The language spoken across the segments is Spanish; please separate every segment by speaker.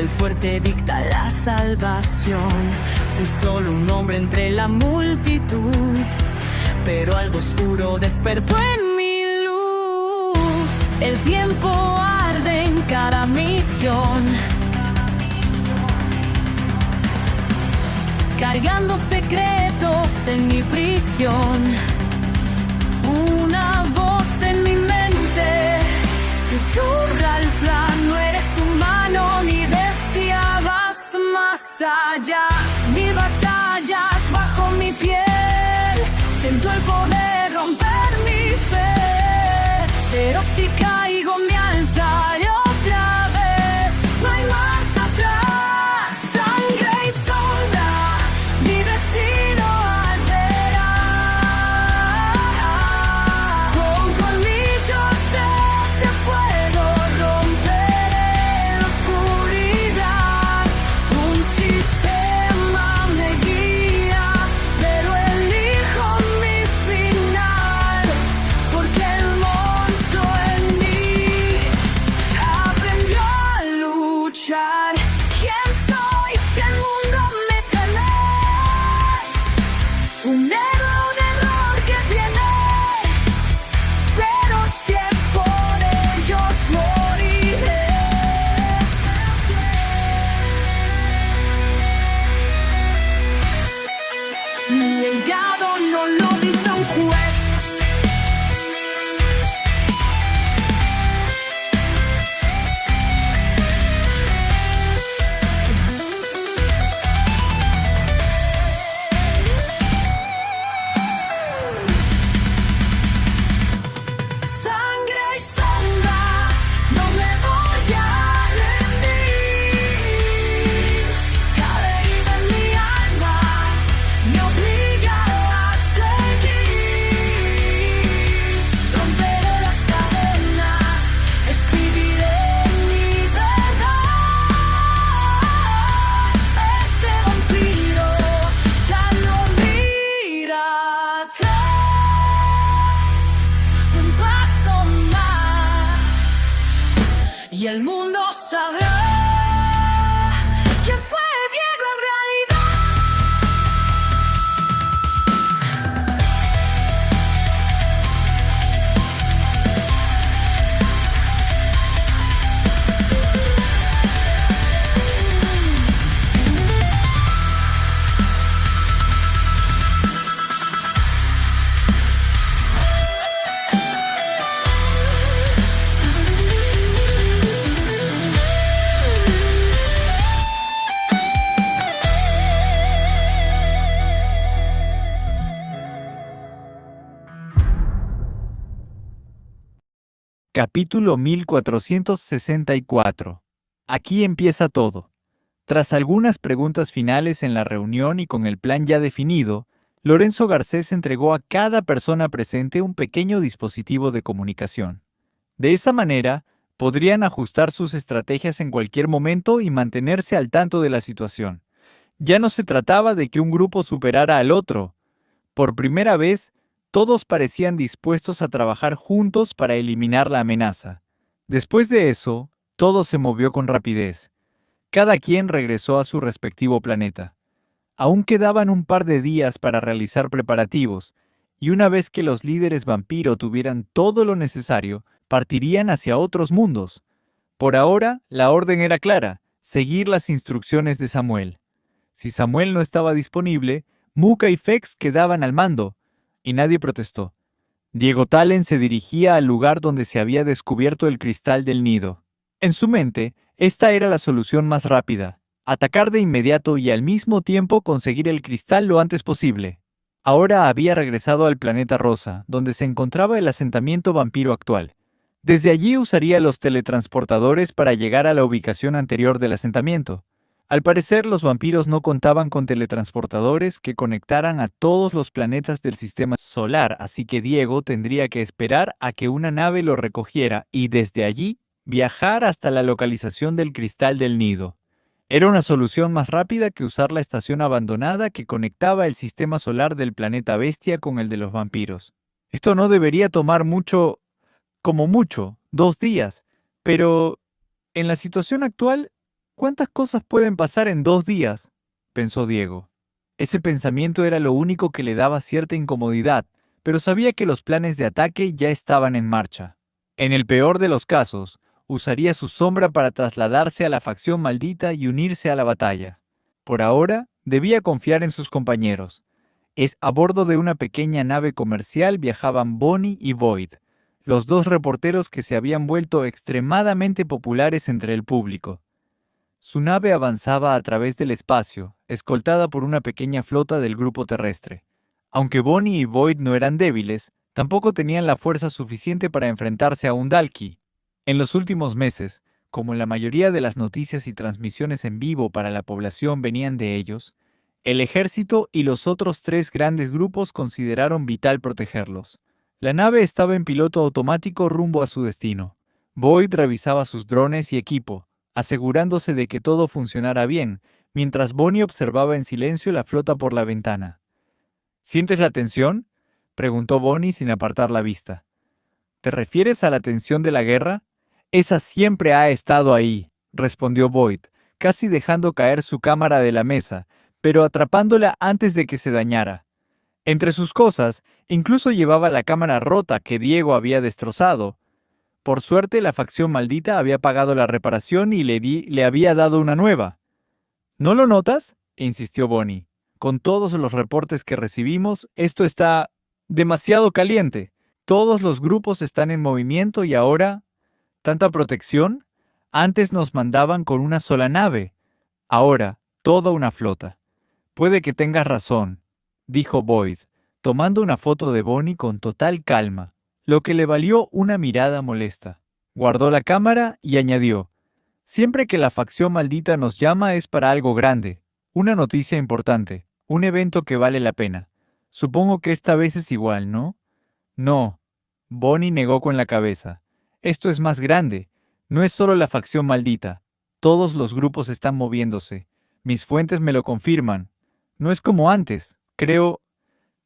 Speaker 1: el fuerte dicta la salvación. Fui solo un hombre entre la multitud, pero algo oscuro despertó en mi luz. El tiempo arde en cada misión, cargando secretos en mi prisión. Una voz en mi mente susurra el plan: no eres humano ni bestia, vas más allá. Mi batalla es bajo mi piel, siento el poder romper mi fe, pero si caigo me alzaré otra vez. No hay marcha atrás, sangre y sombra, mi destino alterará. Con colmillos de fuego romperé la oscuridad. Un sistema me guía, pero elijo mi final, porque el monstruo en mí aprendió a luchar. ¿Quién soy si el mundo me teme? Un héroe, un error que tiene, pero si es por ellos moriré. Mi legado no lo dicta un juez. Sangre y sombra, no me voy a rendir. Cada herida en mi alma me obliga a seguir. Romperé las cadenas, escribiré mi verdad. Este vampiro ya no mira atrás. Un paso más y el mundo sabrá quién fue Diego en realidad.
Speaker 2: Capítulo 1464. Aquí empieza todo. Tras algunas preguntas finales en la reunión y con el plan ya definido, Lorenzo Garcés entregó a cada persona presente un pequeño dispositivo de comunicación. De esa manera, podrían ajustar sus estrategias en cualquier momento y mantenerse al tanto de la situación. Ya no se trataba de que un grupo superara al otro. Por primera vez, todos parecían dispuestos a trabajar juntos para eliminar la amenaza. Después de eso, todo se movió con rapidez. Cada quien regresó a su respectivo planeta. Aún quedaban un par de días para realizar preparativos, y una vez que los líderes vampiro tuvieran todo lo necesario, partirían hacia otros mundos. Por ahora, la orden era clara: seguir las instrucciones de Samuel. Si Samuel no estaba disponible, Muka y Fex quedaban al mando, y nadie protestó. Diego Talen se dirigía al lugar donde se había descubierto el cristal del nido. En su mente, esta era la solución más rápida: atacar de inmediato y al mismo tiempo conseguir el cristal lo antes posible. Ahora había regresado al planeta Rosa, donde se encontraba el asentamiento vampiro actual. Desde allí usaría los teletransportadores para llegar a la ubicación anterior del asentamiento. Al parecer, los vampiros no contaban con teletransportadores que conectaran a todos los planetas del sistema solar, así que Diego tendría que esperar a que una nave lo recogiera y desde allí viajar hasta la localización del cristal del nido. Era una solución más rápida que usar la estación abandonada que conectaba el sistema solar del planeta Bestia con el de los vampiros. Esto no debería tomar mucho, como mucho, 2 días, pero en la situación actual ¿Cuántas cosas pueden pasar en 2 días?, pensó Diego. Ese pensamiento era lo único que le daba cierta incomodidad, pero sabía que los planes de ataque ya estaban en marcha. En el peor de los casos, usaría su sombra para trasladarse a la facción maldita y unirse a la batalla. Por ahora, debía confiar en sus compañeros. A bordo de una pequeña nave comercial viajaban Bonnie y Boyd, los dos reporteros que se habían vuelto extremadamente populares entre el público. Su nave avanzaba a través del espacio, escoltada por una pequeña flota del grupo terrestre. Aunque Bonnie y Boyd no eran débiles, tampoco tenían la fuerza suficiente para enfrentarse a un Dalki. En los últimos meses, como la mayoría de las noticias y transmisiones en vivo para la población venían de ellos, el ejército y los otros 3 grandes grupos consideraron vital protegerlos. La nave estaba en piloto automático rumbo a su destino. Boyd revisaba sus drones y equipo, asegurándose de que todo funcionara bien, mientras Bonnie observaba en silencio la flota por la ventana. ¿Sientes la tensión?, preguntó Bonnie sin apartar la vista. ¿Te refieres a la tensión de la guerra? Esa siempre ha estado ahí, respondió Boyd, casi dejando caer su cámara de la mesa, pero atrapándola antes de que se dañara. Entre sus cosas, incluso llevaba la cámara rota que Diego había destrozado. Por suerte, la facción maldita había pagado la reparación y le había dado una nueva. ¿No lo notas?, insistió Bonnie. Con todos los reportes que recibimos, esto está demasiado caliente. Todos los grupos están en movimiento y ahora... ¿Tanta protección? Antes nos mandaban con una sola nave. Ahora, toda una flota. Puede que tengas razón, dijo Boyd, tomando una foto de Bonnie con total calma, lo que le valió una mirada molesta. Guardó la cámara y añadió: siempre que la facción maldita nos llama es para algo grande, una noticia importante, un evento que vale la pena. Supongo que esta vez es igual, ¿no? No. Bonnie negó con la cabeza. Esto es más grande. No es solo la facción maldita. Todos los grupos están moviéndose. Mis fuentes me lo confirman. No es como antes. Creo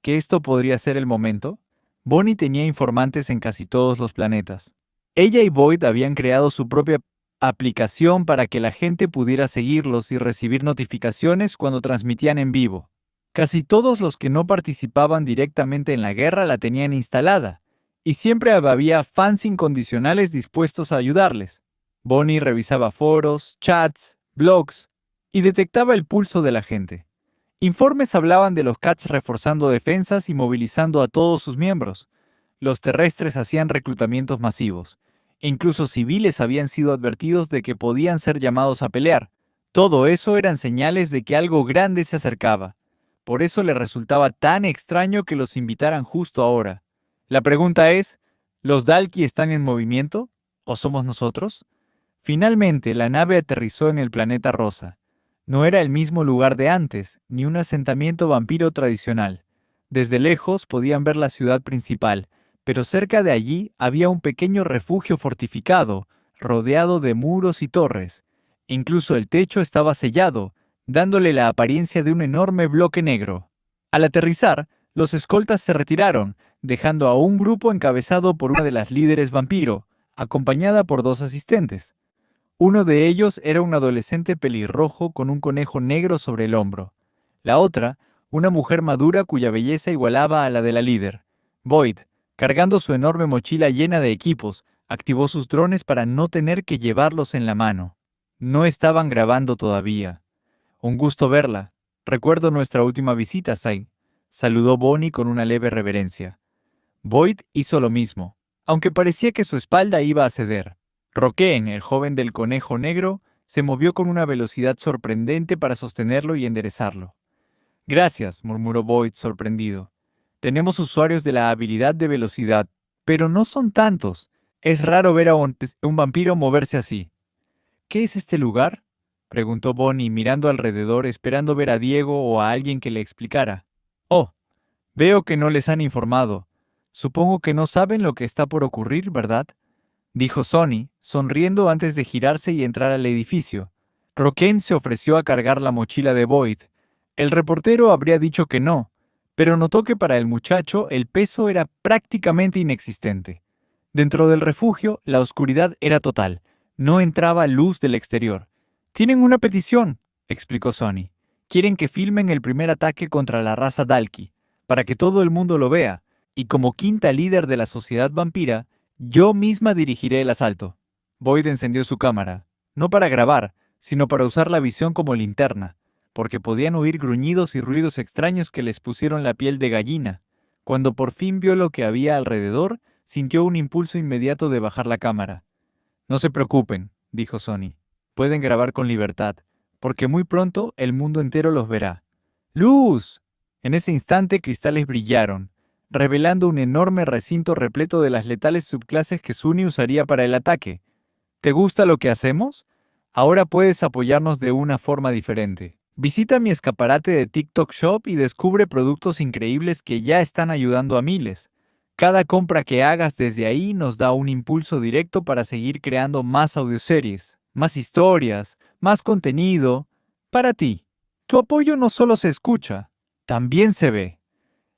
Speaker 2: que esto podría ser el momento. Bonnie tenía informantes en casi todos los planetas. Ella y Boyd habían creado su propia aplicación para que la gente pudiera seguirlos y recibir notificaciones cuando transmitían en vivo. Casi todos los que no participaban directamente en la guerra la tenían instalada, y siempre había fans incondicionales dispuestos a ayudarles. Bonnie revisaba foros, chats, blogs, y detectaba el pulso de la gente. Informes hablaban de los Cats reforzando defensas y movilizando a todos sus miembros. Los terrestres hacían reclutamientos masivos. Incluso civiles habían sido advertidos de que podían ser llamados a pelear. Todo eso eran señales de que algo grande se acercaba. Por eso le resultaba tan extraño que los invitaran justo ahora. La pregunta es, ¿los Dalki están en movimiento? ¿O somos nosotros? Finalmente, la nave aterrizó en el planeta Rosa. No era el mismo lugar de antes, ni un asentamiento vampiro tradicional. Desde lejos podían ver la ciudad principal, pero cerca de allí había un pequeño refugio fortificado, rodeado de muros y torres. Incluso el techo estaba sellado, dándole la apariencia de un enorme bloque negro. Al aterrizar, los escoltas se retiraron, dejando a un grupo encabezado por una de las líderes vampiro, acompañada por 2 asistentes. Uno de ellos era un adolescente pelirrojo con un conejo negro sobre el hombro. La otra, una mujer madura cuya belleza igualaba a la de la líder. Boyd, cargando su enorme mochila llena de equipos, activó sus drones para no tener que llevarlos en la mano. No estaban grabando todavía. Un gusto verla. Recuerdo nuestra última visita, Sai. Saludó Bonnie con una leve reverencia. Boyd hizo lo mismo, aunque parecía que su espalda iba a ceder. Roquén, el joven del conejo negro, se movió con una velocidad sorprendente para sostenerlo y enderezarlo. Gracias, murmuró Boyd sorprendido. Tenemos usuarios de la habilidad de velocidad, pero no son tantos. Es raro ver a un vampiro moverse así. ¿Qué es este lugar?, preguntó Bonnie mirando alrededor esperando ver a Diego o a alguien que le explicara. Oh, veo que no les han informado. Supongo que no saben lo que está por ocurrir, ¿verdad?, dijo Sonny, sonriendo antes de girarse y entrar al edificio. Roquén se ofreció a cargar la mochila de Boyd. El reportero habría dicho que no, pero notó que para el muchacho el peso era prácticamente inexistente. Dentro del refugio, la oscuridad era total. No entraba luz del exterior. Tienen una petición, explicó Sony. Quieren que filmen el primer ataque contra la raza Dalki, para que todo el mundo lo vea, y como quinta líder de la sociedad vampira, yo misma dirigiré el asalto. Boyd encendió su cámara, no para grabar, sino para usar la visión como linterna, porque podían oír gruñidos y ruidos extraños que les pusieron la piel de gallina. Cuando por fin vio lo que había alrededor, sintió un impulso inmediato de bajar la cámara. No se preocupen, dijo Sony. Pueden grabar con libertad, porque muy pronto el mundo entero los verá. ¡Luz! En ese instante cristales brillaron, revelando un enorme recinto repleto de las letales subclases que Sunny usaría para el ataque. ¿Te gusta lo que hacemos? Ahora puedes apoyarnos de una forma diferente. Visita mi escaparate de TikTok Shop y descubre productos increíbles que ya están ayudando a miles. Cada compra que hagas desde ahí nos da un impulso directo para seguir creando más audioseries, más historias, más contenido para ti. Tu apoyo no solo se escucha, también se ve.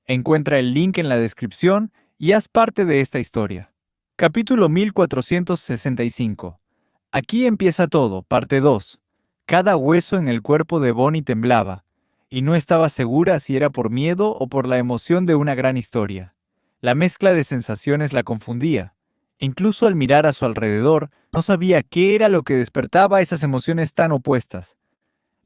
Speaker 2: Encuentra el link en la descripción y haz parte de esta historia. Capítulo 1465. Aquí empieza todo, parte 2. Cada hueso en el cuerpo de Bonnie temblaba, y no estaba segura si era por miedo o por la emoción de una gran historia. La mezcla de sensaciones la confundía. Incluso al mirar a su alrededor, no sabía qué era lo que despertaba esas emociones tan opuestas.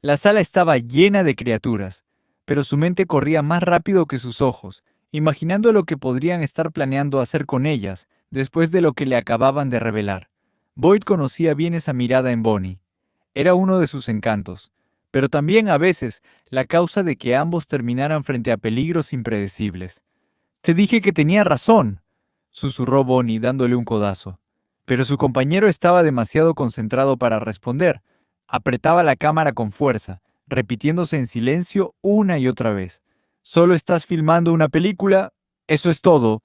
Speaker 2: La sala estaba llena de criaturas, pero su mente corría más rápido que sus ojos, imaginando lo que podrían estar planeando hacer con ellas después de lo que le acababan de revelar. Boyd conocía bien esa mirada en Bonnie. Era uno de sus encantos, pero también a veces la causa de que ambos terminaran frente a peligros impredecibles. «Te dije que tenía razón», susurró Bonnie dándole un codazo. Pero su compañero estaba demasiado concentrado para responder. Apretaba la cámara con fuerza, repitiéndose en silencio una y otra vez. «¿Solo estás filmando una película? Eso es todo.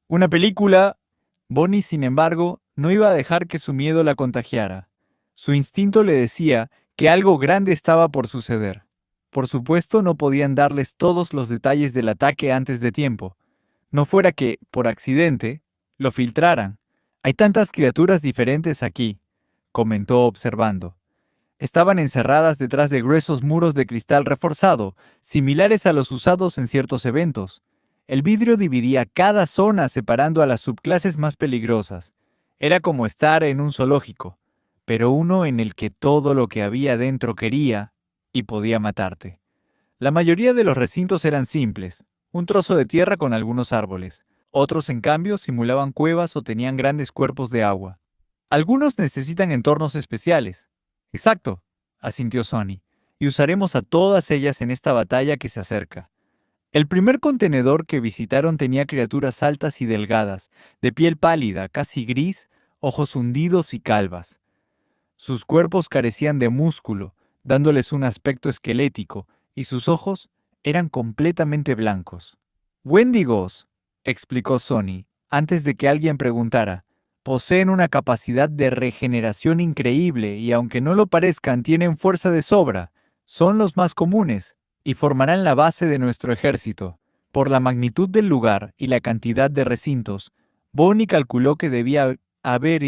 Speaker 2: ¿Una película?» Bonnie, sin embargo, no iba a dejar que su miedo la contagiara. Su instinto le decía que algo grande estaba por suceder. Por supuesto, no podían darles todos los detalles del ataque antes de tiempo. No fuera que, por accidente, lo filtraran. «Hay tantas criaturas diferentes aquí», comentó observando. Estaban encerradas detrás de gruesos muros de cristal reforzado, similares a los usados en ciertos eventos. El vidrio dividía cada zona separando a las subclases más peligrosas. Era como estar en un zoológico, pero uno en el que todo lo que había dentro quería y podía matarte. La mayoría de los recintos eran simples, un trozo de tierra con algunos árboles. Otros, en cambio, simulaban cuevas o tenían grandes cuerpos de agua. Algunos necesitan entornos especiales. Exacto, asintió Sony, y usaremos a todas ellas en esta batalla que se acerca. El primer contenedor que visitaron tenía criaturas altas y delgadas, de piel pálida, casi gris, ojos hundidos y calvas. Sus cuerpos carecían de músculo, dándoles un aspecto esquelético, y sus ojos eran completamente blancos. «Wendigos», explicó Sony, antes de que alguien preguntara. «Poseen una capacidad de regeneración increíble y aunque no lo parezcan, tienen fuerza de sobra. Son los más comunes y formarán la base de nuestro ejército». Por la magnitud del lugar y la cantidad de recintos, Bonnie calculó que debía haber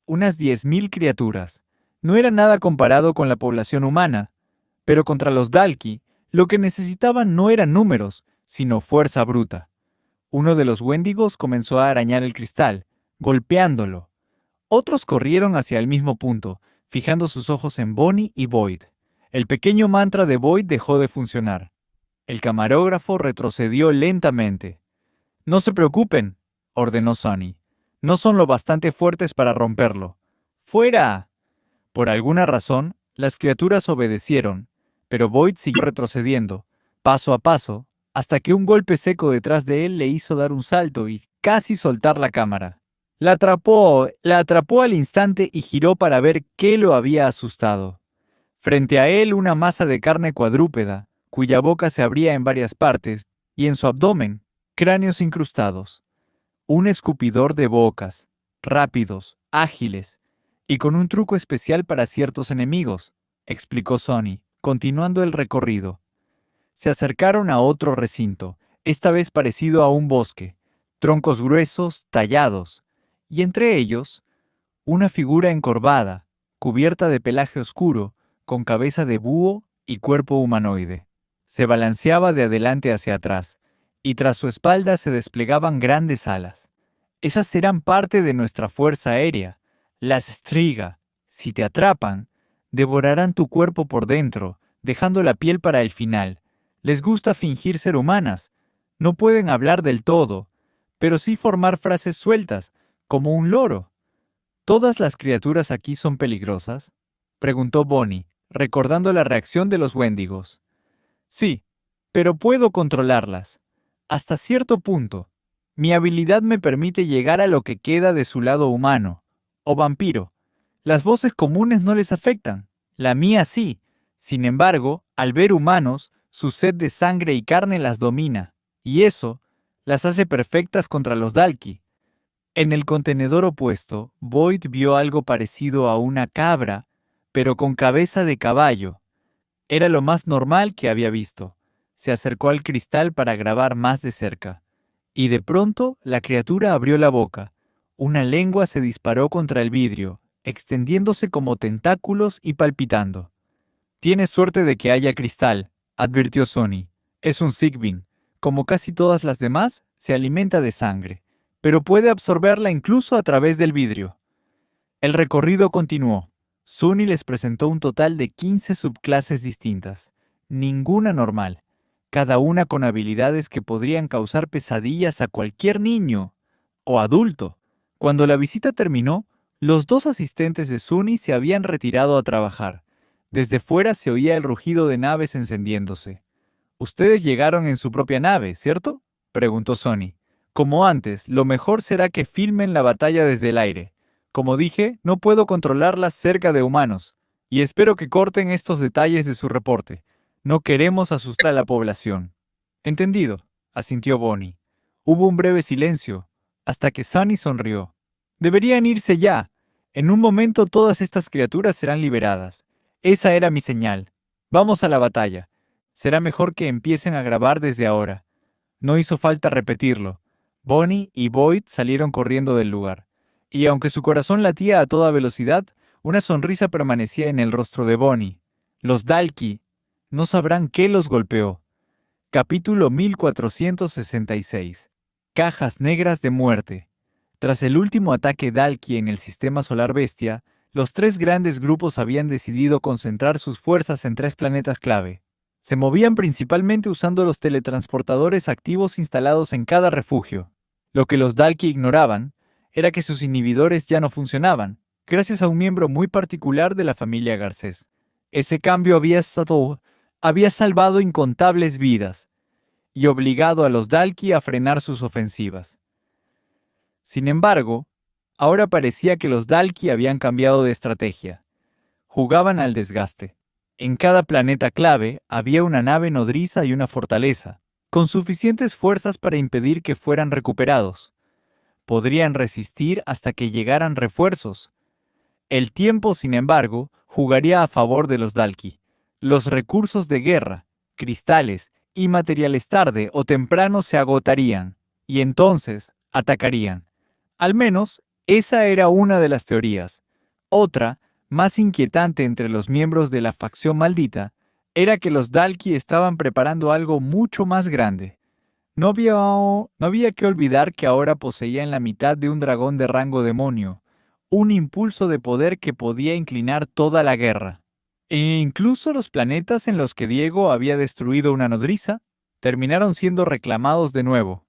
Speaker 2: unas 10.000 criaturas. No era nada comparado con la población humana, pero contra los Dalki, lo que necesitaban no eran números, sino fuerza bruta. Uno de los Wendigos comenzó a arañar el cristal, golpeándolo. Otros corrieron hacia el mismo punto, fijando sus ojos en Bonnie y Boyd. El pequeño mantra de Boyd dejó de funcionar. El camarógrafo retrocedió lentamente. «No se preocupen», ordenó Sony. «No son lo bastante fuertes para romperlo. ¡Fuera!». Por alguna razón, las criaturas obedecieron, pero Boyd siguió retrocediendo, paso a paso, hasta que un golpe seco detrás de él le hizo dar un salto y casi soltar la cámara. La atrapó al instante y giró para ver qué lo había asustado. Frente a él una masa de carne cuadrúpeda, cuya boca se abría en varias partes, y en su abdomen, cráneos incrustados. Un escupidor de bocas, rápidos, ágiles, y con un truco especial para ciertos enemigos, explicó Sony, continuando el recorrido. Se acercaron a otro recinto, esta vez parecido a un bosque, troncos gruesos, tallados, y entre ellos, una figura encorvada, cubierta de pelaje oscuro, con cabeza de búho y cuerpo humanoide. Se balanceaba de adelante hacia atrás, y tras su espalda se desplegaban grandes alas. Esas serán parte de nuestra fuerza aérea. Las Striga, si te atrapan, devorarán tu cuerpo por dentro, dejando la piel para el final. Les gusta fingir ser humanas. No pueden hablar del todo, pero sí formar frases sueltas, como un loro. ¿Todas las criaturas aquí son peligrosas?, preguntó Bonnie, recordando la reacción de los Wendigos. Sí, pero puedo controlarlas. Hasta cierto punto. Mi habilidad me permite llegar a lo que queda de su lado humano, o vampiro. Las voces comunes no les afectan, la mía sí. Sin embargo, al ver humanos, su sed de sangre y carne las domina, y eso las hace perfectas contra los Dalki. En el contenedor opuesto, Boyd vio algo parecido a una cabra, pero con cabeza de caballo. Era lo más normal que había visto. Se acercó al cristal para grabar más de cerca. Y de pronto, la criatura abrió la boca. Una lengua se disparó contra el vidrio, extendiéndose como tentáculos y palpitando. «Tienes suerte de que haya cristal», advirtió Sonny. «Es un Sigbin. Como casi todas las demás, se alimenta de sangre, pero puede absorberla incluso a través del vidrio». El recorrido continuó. Sonny les presentó un total de 15 subclases distintas, ninguna normal, cada una con habilidades que podrían causar pesadillas a cualquier niño o adulto. Cuando la visita terminó, los dos asistentes de Sonny se habían retirado a trabajar. Desde fuera se oía el rugido de naves encendiéndose. «Ustedes llegaron en su propia nave, ¿cierto?», preguntó Sonny. «Como antes, lo mejor será que filmen la batalla desde el aire. Como dije, no puedo controlarlas cerca de humanos, y espero que corten estos detalles de su reporte. No queremos asustar a la población». «Entendido», asintió Bonnie. Hubo un breve silencio, hasta que Sonny sonrió. «Deberían irse ya. En un momento todas estas criaturas serán liberadas. Esa era mi señal. Vamos a la batalla. Será mejor que empiecen a grabar desde ahora». No hizo falta repetirlo. Bonnie y Boyd salieron corriendo del lugar. Y aunque su corazón latía a toda velocidad, una sonrisa permanecía en el rostro de Bonnie. Los Dalki no sabrán qué los golpeó. Capítulo 1466. Cajas negras de muerte. Tras el último ataque Dalki en el sistema solar Bestia, los tres grandes grupos habían decidido concentrar sus fuerzas en tres planetas clave. Se movían principalmente usando los teletransportadores activos instalados en cada refugio. Lo que los Dalki ignoraban era que sus inhibidores ya no funcionaban, gracias a un miembro muy particular de la familia Garcés. Ese cambio había salvado incontables vidas y obligado a los Dalki a frenar sus ofensivas. Sin embargo, ahora parecía que los Dalki habían cambiado de estrategia. Jugaban al desgaste. En cada planeta clave había una nave nodriza y una fortaleza, con suficientes fuerzas para impedir que fueran recuperados. Podrían resistir hasta que llegaran refuerzos. El tiempo, sin embargo, jugaría a favor de los Dalki. Los recursos de guerra, cristales y materiales tarde o temprano se agotarían, y entonces atacarían. Al menos, esa era una de las teorías. Otra, más inquietante entre los miembros de la facción maldita, era que los Dalki estaban preparando algo mucho más grande. No había que olvidar que ahora poseían la mitad de un dragón de rango demonio, un impulso de poder que podía inclinar toda la guerra. E incluso los planetas en los que Diego había destruido una nodriza terminaron siendo reclamados de nuevo.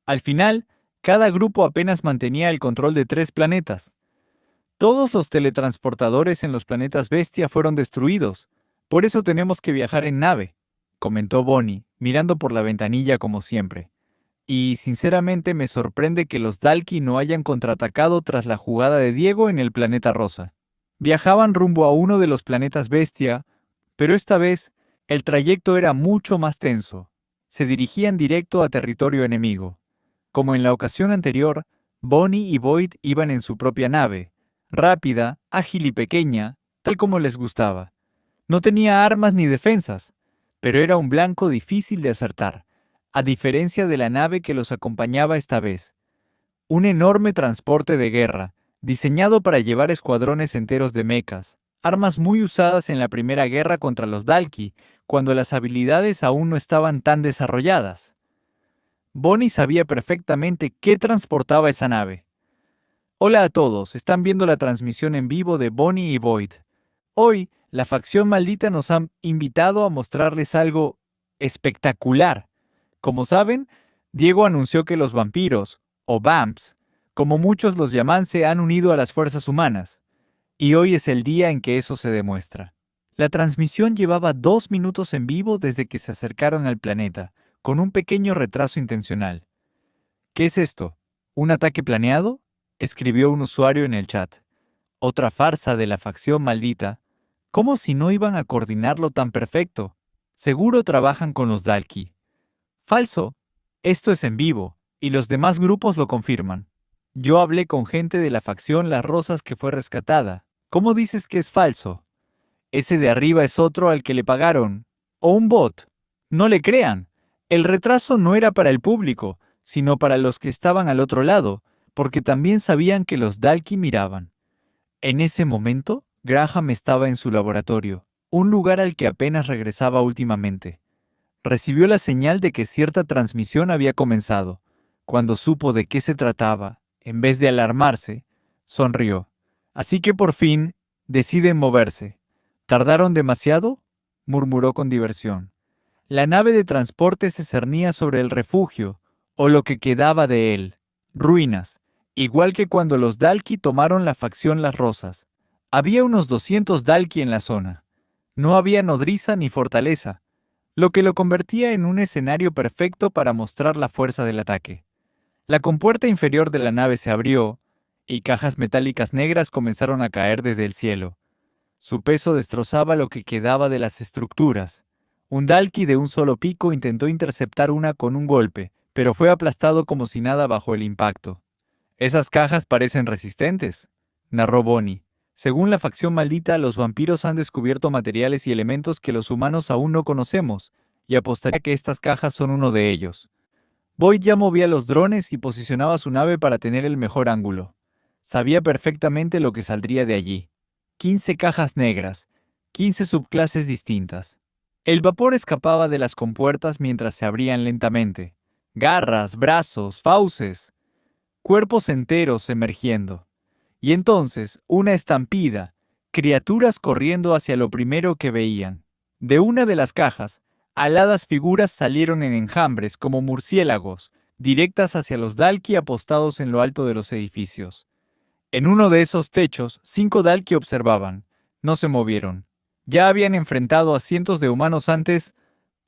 Speaker 2: Al final, cada grupo apenas mantenía el control de 3 planetas. Todos los teletransportadores en los planetas Bestia fueron destruidos, por eso tenemos que viajar en nave, comentó Bonnie, mirando por la ventanilla como siempre. Y sinceramente me sorprende que los Dalki no hayan contraatacado tras la jugada de Diego en el planeta Rosa. Viajaban rumbo a uno de los planetas Bestia, pero esta vez el trayecto era mucho más tenso. Se dirigían directo a territorio enemigo. Como en la ocasión anterior, Bonnie y Boyd iban en su propia nave, rápida, ágil y pequeña, tal como les gustaba. No tenía armas ni defensas, pero era un blanco difícil de acertar, a diferencia de la nave que los acompañaba esta vez. Un enorme transporte de guerra, diseñado para llevar escuadrones enteros de mechas, armas muy usadas en la primera guerra contra los Dalki, cuando las habilidades aún no estaban tan desarrolladas. Bonnie sabía perfectamente qué transportaba esa nave. Hola a todos, están viendo la transmisión en vivo de Bonnie y Boyd. Hoy, la facción maldita nos ha invitado a mostrarles algo espectacular. Como saben, Diego anunció que los vampiros, o vamps, como muchos los llaman, se han unido a las fuerzas humanas. Y hoy es el día en que eso se demuestra. La transmisión llevaba 2 minutos en vivo desde que se acercaron al planeta, con un pequeño retraso intencional. ¿Qué es esto? ¿Un ataque planeado? Escribió un usuario en el chat. Otra farsa de la facción maldita. ¿Cómo si no iban a coordinarlo tan perfecto? Seguro trabajan con los Dalki. Falso. Esto es en vivo, y los demás grupos lo confirman. Yo hablé con gente de la facción Las Rosas que fue rescatada. ¿Cómo dices que es falso? Ese de arriba es otro al que le pagaron. O un bot. No le crean. El retraso no era para el público, sino para los que estaban al otro lado, porque también sabían que los Dalki miraban. En ese momento, Graham estaba en su laboratorio, un lugar al que apenas regresaba últimamente. Recibió la señal de que cierta transmisión había comenzado. Cuando supo de qué se trataba, en vez de alarmarse, sonrió. Así que por fin, deciden moverse. ¿Tardaron demasiado?, murmuró con diversión. La nave de transporte se cernía sobre el refugio, o lo que quedaba de él. Ruinas, igual que cuando los Dalki tomaron la facción Las Rosas. Había unos 200 Dalki en la zona. No había nodriza ni fortaleza, lo que lo convertía en un escenario perfecto para mostrar la fuerza del ataque. La compuerta inferior de la nave se abrió, y cajas metálicas negras comenzaron a caer desde el cielo. Su peso destrozaba lo que quedaba de las estructuras. Un Dalki de un solo pico intentó interceptar una con un golpe, pero fue aplastado como si nada bajo el impacto. «Esas cajas parecen resistentes», narró Bonnie. Según la facción maldita, los vampiros han descubierto materiales y elementos que los humanos aún no conocemos, y apostaría que estas cajas son uno de ellos. Boyd ya movía los drones y posicionaba su nave para tener el mejor ángulo. Sabía perfectamente lo que saldría de allí. 15 cajas negras, 15 subclases distintas. El vapor escapaba de las compuertas mientras se abrían lentamente. Garras, brazos, fauces, cuerpos enteros emergiendo. Y entonces, una estampida, criaturas corriendo hacia lo primero que veían. De una de las cajas, aladas figuras salieron en enjambres como murciélagos, directas hacia los Dalki apostados en lo alto de los edificios. En uno de esos techos, 5 Dalki observaban. No se movieron. Ya habían enfrentado a cientos de humanos antes.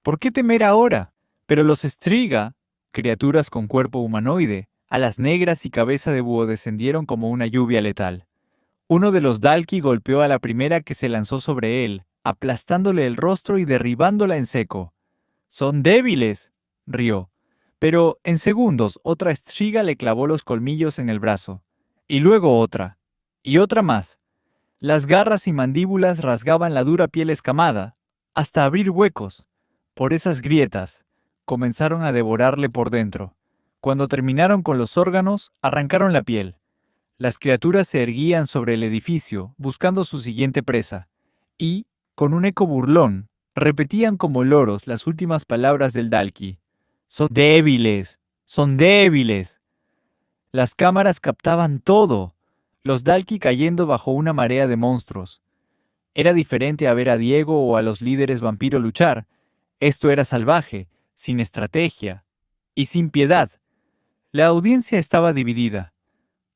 Speaker 2: ¿Por qué temer ahora? Pero los Striga, criaturas con cuerpo humanoide, alas negras y cabeza de búho descendieron como una lluvia letal. Uno de los Dalki golpeó a la primera que se lanzó sobre él, aplastándole el rostro y derribándola en seco. «¡Son débiles!», rió. Pero, en segundos, otra Striga le clavó los colmillos en el brazo. Y luego otra. Y otra más. Las garras y mandíbulas rasgaban la dura piel escamada, hasta abrir huecos. Por esas grietas, comenzaron a devorarle por dentro. Cuando terminaron con los órganos, arrancaron la piel. Las criaturas se erguían sobre el edificio, buscando su siguiente presa. Y, con un eco burlón, repetían como loros las últimas palabras del Dalki. «¡Son débiles! ¡Son débiles!». Las cámaras captaban todo. Los Dalki cayendo bajo una marea de monstruos. Era diferente a ver a Diego o a los líderes vampiro luchar. Esto era salvaje, sin estrategia y sin piedad. La audiencia estaba dividida.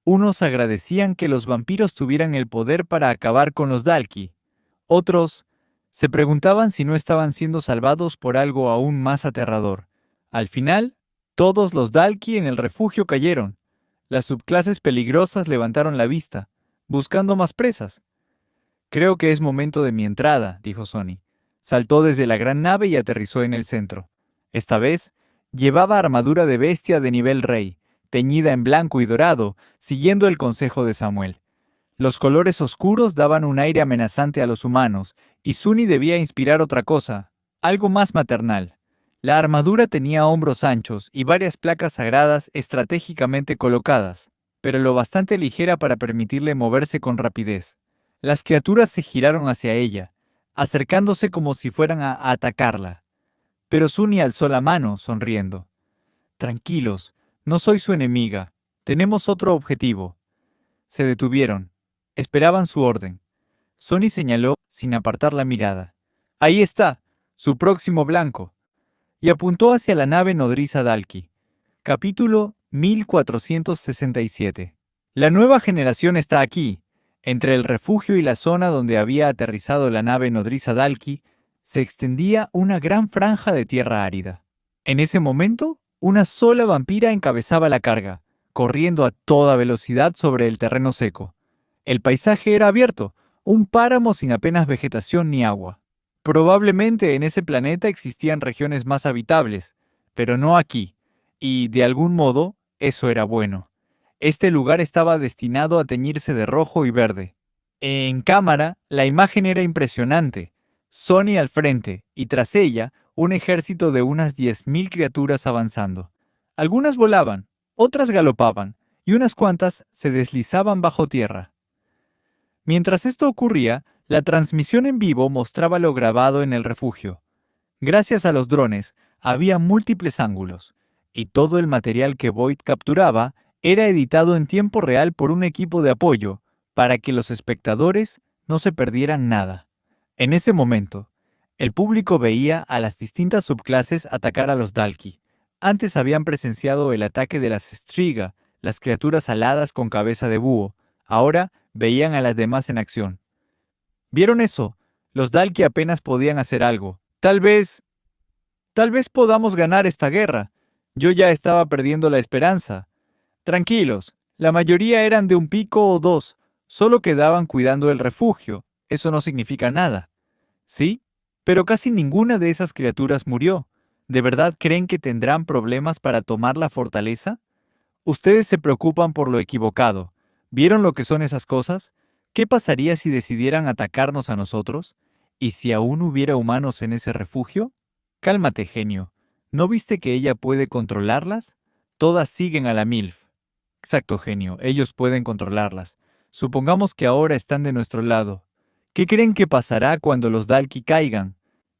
Speaker 2: Unos agradecían que los vampiros tuvieran el poder para acabar con los Dalki. Otros se preguntaban si no estaban siendo salvados por algo aún más aterrador. Al final, todos los Dalki en el refugio cayeron. Las subclases peligrosas levantaron la vista, buscando más presas. «Creo que es momento de mi entrada», dijo Sonny. Saltó desde la gran nave y aterrizó en el centro. Esta vez, llevaba armadura de bestia de nivel rey, teñida en blanco y dorado, siguiendo el consejo de Samuel. Los colores oscuros daban un aire amenazante a los humanos, y Sunny debía inspirar otra cosa, algo más maternal. La armadura tenía hombros anchos y varias placas sagradas estratégicamente colocadas, pero lo bastante ligera para permitirle moverse con rapidez. Las criaturas se giraron hacia ella, acercándose como si fueran a atacarla. Pero Sunny alzó la mano, sonriendo. Tranquilos, no soy su enemiga. Tenemos otro objetivo. Se detuvieron. Esperaban su orden. Sunny señaló, sin apartar la mirada. Ahí está, su próximo blanco. Y apuntó hacia la nave nodriza Dalki. Capítulo 1467. La nueva generación está aquí. Entre el refugio y la zona donde había aterrizado la nave nodriza Dalki, se extendía una gran franja de tierra árida. En ese momento, una sola vampira encabezaba la carga, corriendo a toda velocidad sobre el terreno seco. El paisaje era abierto, un páramo sin apenas vegetación ni agua. Probablemente en ese planeta existían regiones más habitables, pero no aquí, y de algún modo eso era bueno. Este lugar estaba destinado a teñirse de rojo y verde. En cámara, la imagen era impresionante. Sunny al frente, y tras ella, un ejército de unas 10.000 criaturas avanzando. Algunas volaban, otras galopaban, y unas cuantas se deslizaban bajo tierra. Mientras esto ocurría, la transmisión en vivo mostraba lo grabado en el refugio. Gracias a los drones, había múltiples ángulos, y todo el material que Void capturaba era editado en tiempo real por un equipo de apoyo, para que los espectadores no se perdieran nada. En ese momento, el público veía a las distintas subclases atacar a los Dalki. Antes habían presenciado el ataque de las Striga, las criaturas aladas con cabeza de búho. Ahora veían a las demás en acción. ¿Vieron eso? Los Dalki apenas podían hacer algo. Tal vez podamos ganar esta guerra. Yo ya estaba perdiendo la esperanza. Tranquilos, la mayoría eran de un pico o dos. Solo quedaban cuidando el refugio. Eso no significa nada. ¿Sí? Pero casi ninguna de esas criaturas murió. ¿De verdad creen que tendrán problemas para tomar la fortaleza? Ustedes se preocupan por lo equivocado. ¿Vieron lo que son esas cosas? ¿Qué pasaría si decidieran atacarnos a nosotros? ¿Y si aún hubiera humanos en ese refugio? Cálmate, genio. ¿No viste que ella puede controlarlas? Todas siguen a la MILF. Exacto, genio. Ellos pueden controlarlas. Supongamos que ahora están de nuestro lado. ¿Qué creen que pasará cuando los Dalki caigan?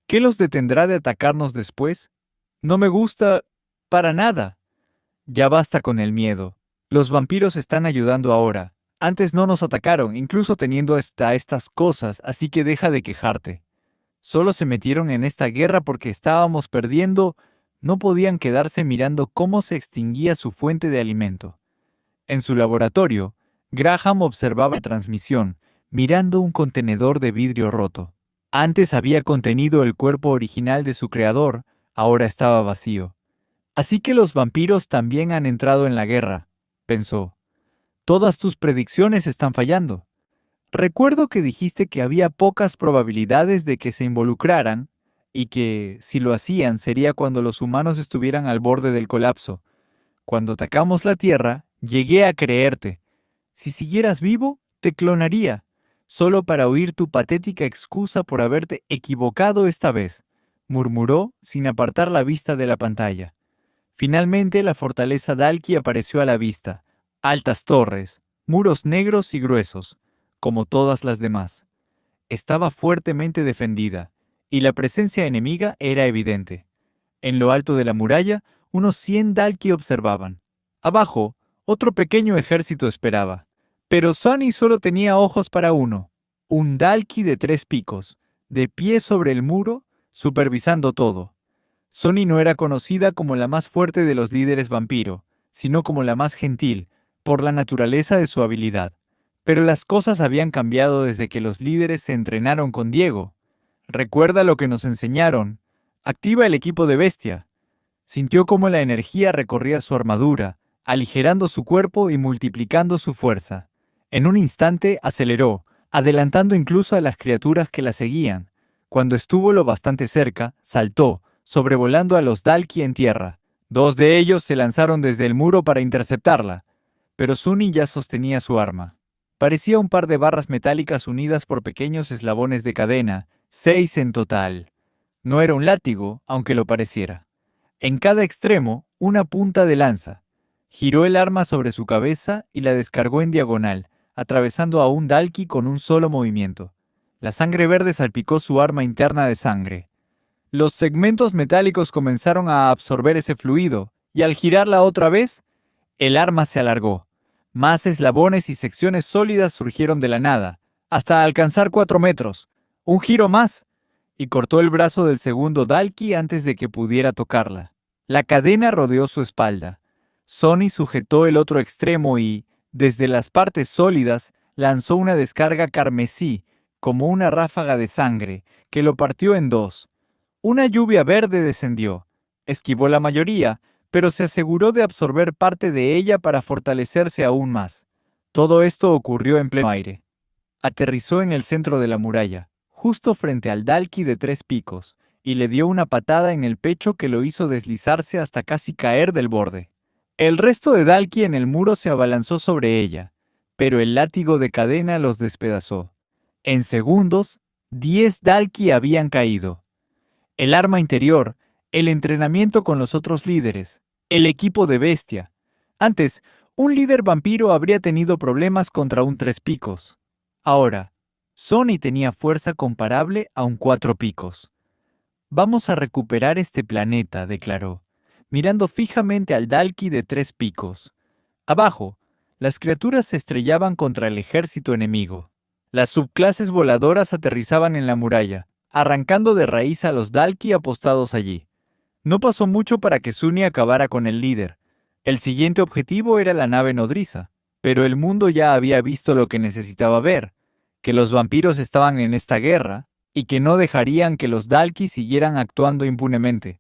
Speaker 2: ¿Qué los detendrá de atacarnos después? No me gusta para nada. Ya basta con el miedo. Los vampiros están ayudando ahora. Antes no nos atacaron, incluso teniendo hasta estas cosas, así que deja de quejarte. Solo se metieron en esta guerra porque estábamos perdiendo. No podían quedarse mirando cómo se extinguía su fuente de alimento. En su laboratorio, Graham observaba la transmisión, mirando un contenedor de vidrio roto. Antes había contenido el cuerpo original de su creador, ahora estaba vacío. Así que los vampiros también han entrado en la guerra, pensó. Todas tus predicciones están fallando. Recuerdo que dijiste que había pocas probabilidades de que se involucraran y que, si lo hacían, sería cuando los humanos estuvieran al borde del colapso. Cuando atacamos la Tierra, llegué a creerte. Si siguieras vivo, te clonaría, solo para oír tu patética excusa por haberte equivocado esta vez, murmuró sin apartar la vista de la pantalla. Finalmente la fortaleza Dalki apareció a la vista. Altas torres, muros negros y gruesos, como todas las demás. Estaba fuertemente defendida, y la presencia enemiga era evidente. En lo alto de la muralla, unos 100 Dalki observaban. Abajo, otro pequeño ejército esperaba. Pero Sunny solo tenía ojos para uno, un Dalki de 3 picos, de pie sobre el muro, supervisando todo. Sunny no era conocida como la más fuerte de los líderes vampiro, sino como la más gentil, por la naturaleza de su habilidad. Pero las cosas habían cambiado desde que los líderes se entrenaron con Diego. Recuerda lo que nos enseñaron. Activa el equipo de bestia. Sintió cómo la energía recorría su armadura, aligerando su cuerpo y multiplicando su fuerza. En un instante aceleró, adelantando incluso a las criaturas que la seguían. Cuando estuvo lo bastante cerca, saltó, sobrevolando a los Dalki en tierra. 2 de ellos se lanzaron desde el muro para interceptarla, pero Sunny ya sostenía su arma. Parecía un par de barras metálicas unidas por pequeños eslabones de cadena, 6 en total. No era un látigo, aunque lo pareciera. En cada extremo, una punta de lanza. Giró el arma sobre su cabeza y la descargó en diagonal, atravesando a un Dalki con un solo movimiento. La sangre verde salpicó su arma interna de sangre. Los segmentos metálicos comenzaron a absorber ese fluido, y al girarla otra vez, el arma se alargó. Más eslabones y secciones sólidas surgieron de la nada, hasta alcanzar 4 metros. Un giro más, y cortó el brazo del segundo Dalki antes de que pudiera tocarla. La cadena rodeó su espalda. Sonny sujetó el otro extremo y, desde las partes sólidas, lanzó una descarga carmesí, como una ráfaga de sangre, que lo partió en dos. Una lluvia verde descendió. Esquivó la mayoría, pero se aseguró de absorber parte de ella para fortalecerse aún más. Todo esto ocurrió en pleno aire. Aterrizó en el centro de la muralla, justo frente al Dalki de 3 picos, y le dio una patada en el pecho que lo hizo deslizarse hasta casi caer del borde. El resto de Dalki en el muro se abalanzó sobre ella, pero el látigo de cadena los despedazó. En segundos, 10 Dalki habían caído. El arma interior, el entrenamiento con los otros líderes, el equipo de bestia. Antes, un líder vampiro habría tenido problemas contra un 3 picos. Ahora, Sonny tenía fuerza comparable a un 4 picos. «Vamos a recuperar este planeta», declaró, mirando fijamente al Dalki de 3 picos. Abajo, las criaturas se estrellaban contra el ejército enemigo. Las subclases voladoras aterrizaban en la muralla, arrancando de raíz a los Dalki apostados allí. No pasó mucho para que Sunny acabara con el líder. El siguiente objetivo era la nave nodriza, pero el mundo ya había visto lo que necesitaba ver, que los vampiros estaban en esta guerra y que no dejarían que los Dalki siguieran actuando impunemente.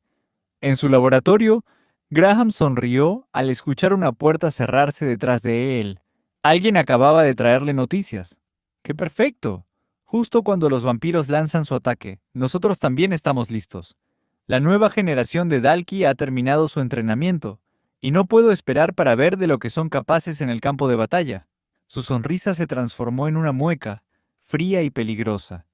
Speaker 2: En su laboratorio, Graham sonrió al escuchar una puerta cerrarse detrás de él. Alguien acababa de traerle noticias. ¡Qué perfecto! Justo cuando los vampiros lanzan su ataque, nosotros también estamos listos. La nueva generación de Dalki ha terminado su entrenamiento, y no puedo esperar para ver de lo que son capaces en el campo de batalla. Su sonrisa se transformó en una mueca, fría y peligrosa.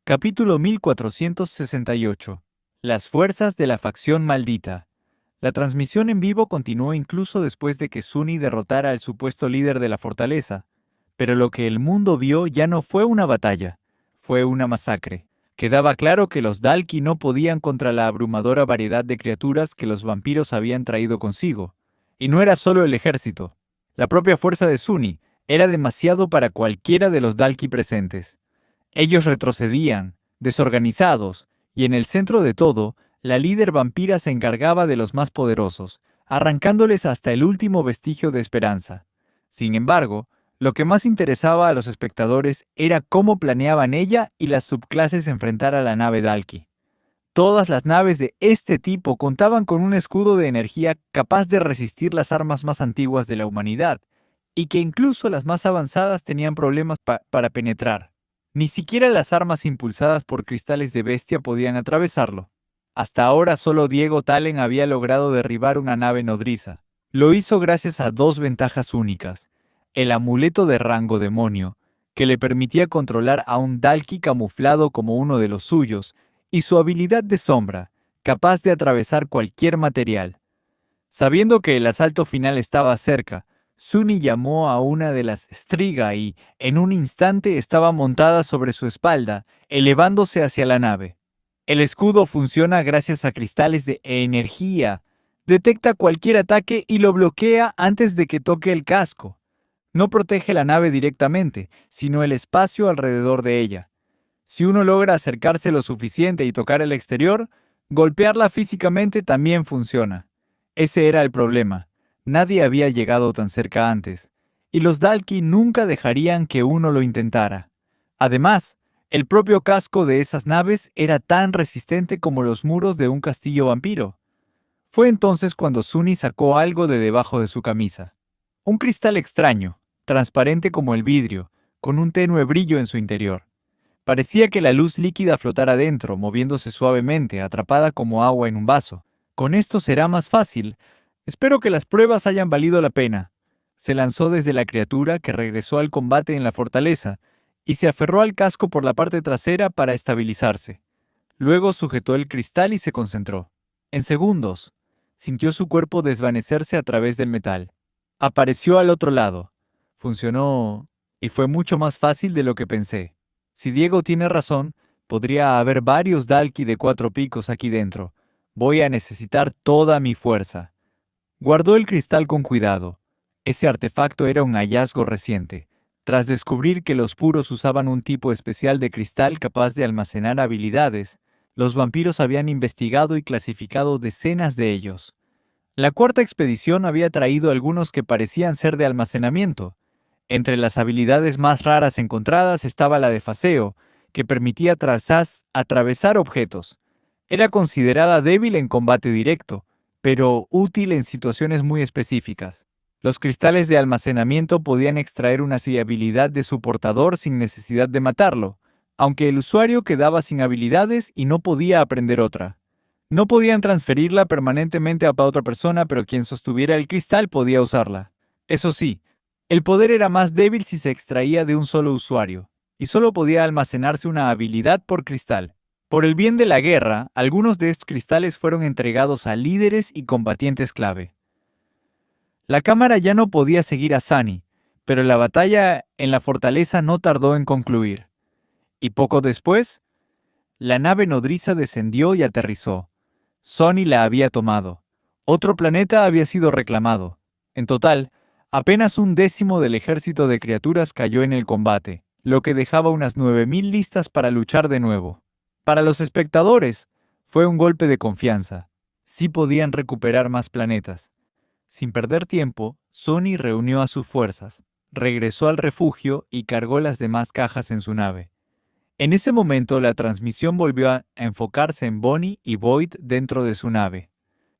Speaker 2: Capítulo 1468. Las fuerzas de la facción maldita. La transmisión en vivo continuó incluso después de que Sunny derrotara al supuesto líder de la fortaleza, pero lo que el mundo vio ya no fue una batalla, fue una masacre. Quedaba claro que los Dalki no podían contra la abrumadora variedad de criaturas que los vampiros habían traído consigo. Y no era solo el ejército. La propia fuerza de Sunny era demasiado para cualquiera de los Dalki presentes. Ellos retrocedían, desorganizados, y en el centro de todo, la líder vampira se encargaba de los más poderosos, arrancándoles hasta el último vestigio de esperanza. Sin embargo, lo que más interesaba a los espectadores era cómo planeaban ella y las subclases enfrentar a la nave Dalki. Todas las naves de este tipo contaban con un escudo de energía capaz de resistir las armas más antiguas de la humanidad, y que incluso las más avanzadas tenían problemas para penetrar. Ni siquiera las armas impulsadas por cristales de bestia podían atravesarlo. Hasta ahora solo Diego Talen había logrado derribar una nave nodriza. Lo hizo gracias a 2 ventajas únicas: el amuleto de rango demonio, que le permitía controlar a un Dalki camuflado como uno de los suyos, y su habilidad de sombra, capaz de atravesar cualquier material. Sabiendo que el asalto final estaba cerca, Sunny llamó a una de las Striga y, en un instante, estaba montada sobre su espalda, elevándose hacia la nave. El escudo funciona gracias a cristales de energía. Detecta cualquier ataque y lo bloquea antes de que toque el casco. No protege la nave directamente, sino el espacio alrededor de ella. Si uno logra acercarse lo suficiente y tocar el exterior, golpearla físicamente también funciona. Ese era el problema. Nadie había llegado tan cerca antes, y los Dalki nunca dejarían que uno lo intentara. Además, el propio casco de esas naves era tan resistente como los muros de un castillo vampiro. Fue entonces cuando Sunny sacó algo de debajo de su camisa. Un cristal extraño, transparente como el vidrio, con un tenue brillo en su interior. Parecía que la luz líquida flotara dentro, moviéndose suavemente, atrapada como agua en un vaso. Con esto será más fácil. Espero que las pruebas hayan valido la pena. Se lanzó desde la criatura, que regresó al combate en la fortaleza, y se aferró al casco por la parte trasera para estabilizarse. Luego sujetó el cristal y se concentró. En segundos, sintió su cuerpo desvanecerse a través del metal. Apareció al otro lado. Funcionó Y fue mucho más fácil de lo que pensé. Si Diego tiene razón, podría haber varios Dalki de 4 picos aquí dentro. Voy a necesitar toda mi fuerza. Guardó el cristal con cuidado. Ese artefacto era un hallazgo reciente. Tras descubrir que los puros usaban un tipo especial de cristal capaz de almacenar habilidades, los vampiros habían investigado y clasificado decenas de ellos. La cuarta expedición había traído algunos que parecían ser de almacenamiento. Entre las habilidades más raras encontradas estaba la de faceo, que permitía atravesar objetos. Era considerada débil en combate directo, pero útil en situaciones muy específicas. Los cristales de almacenamiento podían extraer una habilidad de su portador sin necesidad de matarlo, aunque el usuario quedaba sin habilidades y no podía aprender otra. No podían transferirla permanentemente a otra persona, pero quien sostuviera el cristal podía usarla. Eso sí, el poder era más débil si se extraía de un solo usuario, y solo podía almacenarse una habilidad por cristal. Por el bien de la guerra, algunos de estos cristales fueron entregados a líderes y combatientes clave. La cámara ya no podía seguir a Sunny, pero la batalla en la fortaleza no tardó en concluir. Y poco después, la nave nodriza descendió y aterrizó. Sonny la había tomado. Otro planeta había sido reclamado. En total, apenas 1/10 del ejército de criaturas cayó en el combate, lo que dejaba unas 9000 listas para luchar de nuevo. Para los espectadores, fue un golpe de confianza. Sí podían recuperar más planetas. Sin perder tiempo, Sonny reunió a sus fuerzas, regresó al refugio y cargó las demás cajas en su nave. En ese momento, la transmisión volvió a enfocarse en Bonnie y Boyd dentro de su nave.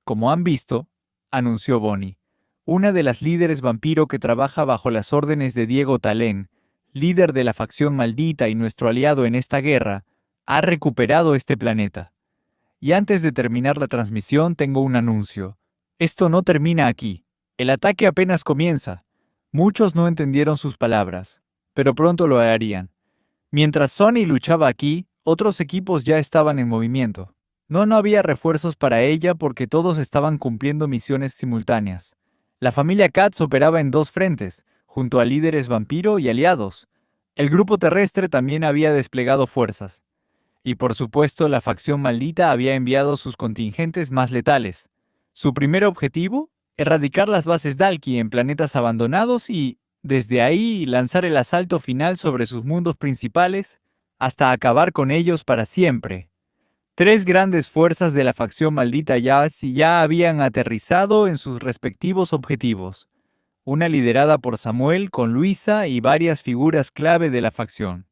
Speaker 2: Como han visto, anunció Bonnie, una de las líderes vampiro que trabaja bajo las órdenes de Diego Talén, líder de la facción maldita y nuestro aliado en esta guerra, ha recuperado este planeta. Y antes de terminar la transmisión tengo un anuncio. Esto no termina aquí. El ataque apenas comienza. Muchos no entendieron sus palabras, pero pronto lo harían. Mientras Sonny luchaba aquí, otros equipos ya estaban en movimiento. No había refuerzos para ella porque todos estaban cumpliendo misiones simultáneas. La familia Katz operaba en 2 frentes, junto a líderes vampiro y aliados. El grupo terrestre también había desplegado fuerzas. Y por supuesto, la facción maldita había enviado sus contingentes más letales. Su primer objetivo, erradicar las bases Dalki en planetas abandonados y, desde ahí, lanzar el asalto final sobre sus mundos principales, hasta acabar con ellos para siempre. 3 grandes fuerzas de la facción maldita ya habían aterrizado en sus respectivos objetivos. Una liderada por Samuel con Luisa y varias figuras clave de la facción.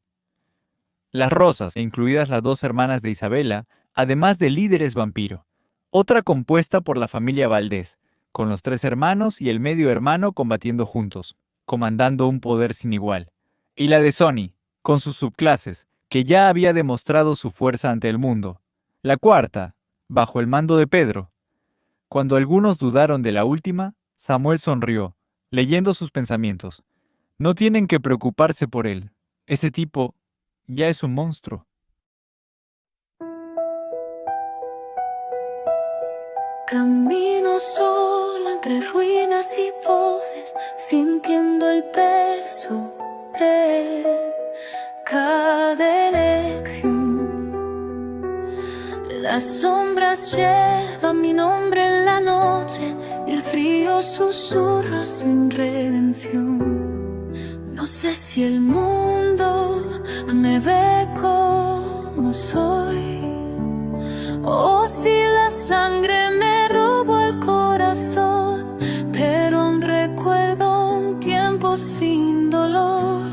Speaker 2: Las Rosas, incluidas las 2 hermanas de Isabela, además de líderes vampiro. Otra compuesta por la familia Valdés, con los 3 hermanos y el medio hermano combatiendo juntos, comandando un poder sin igual. Y la de Sonny, con sus subclases, que ya había demostrado su fuerza ante el mundo. La cuarta, bajo el mando de Pedro. Cuando algunos dudaron de la última, Samuel sonrió, leyendo sus pensamientos. No tienen que preocuparse por él. Ese tipo ya es un monstruo.
Speaker 1: Camino sola entre ruinas y voces, sintiendo el peso de cada elección. Las sombras llevan mi nombre en la noche y el frío susurra sin redención. No sé si el mundo me ve como soy o si la sangre me robó el corazón, pero aún recuerdo un tiempo sin dolor,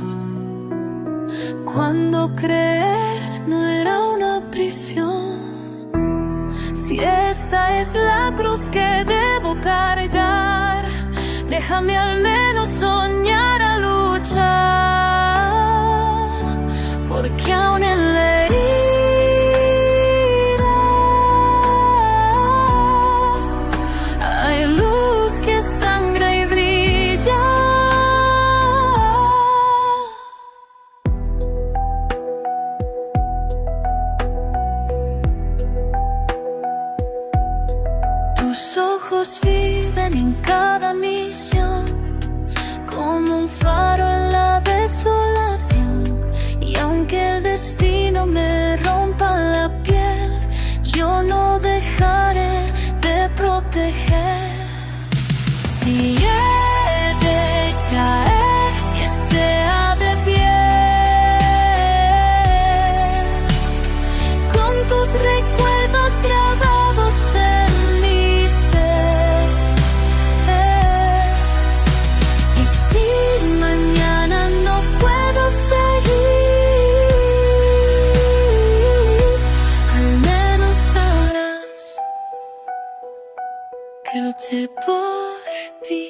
Speaker 1: cuando creer no era una prisión. Si esta es la cruz que debo cargar, déjame al menos soñar a luchar, porque aún en la herida hay luz que sangra y brilla. Tus ojos viven en cada misión, como un faro en la desolación. destino me rompa la piel, yo no dejaré de proteger. Si he de caer, que sea de pie, con tus recuerdos grabados en mi ser. Y si mañana no puedo seguir, al menos sabrás que luché por ti.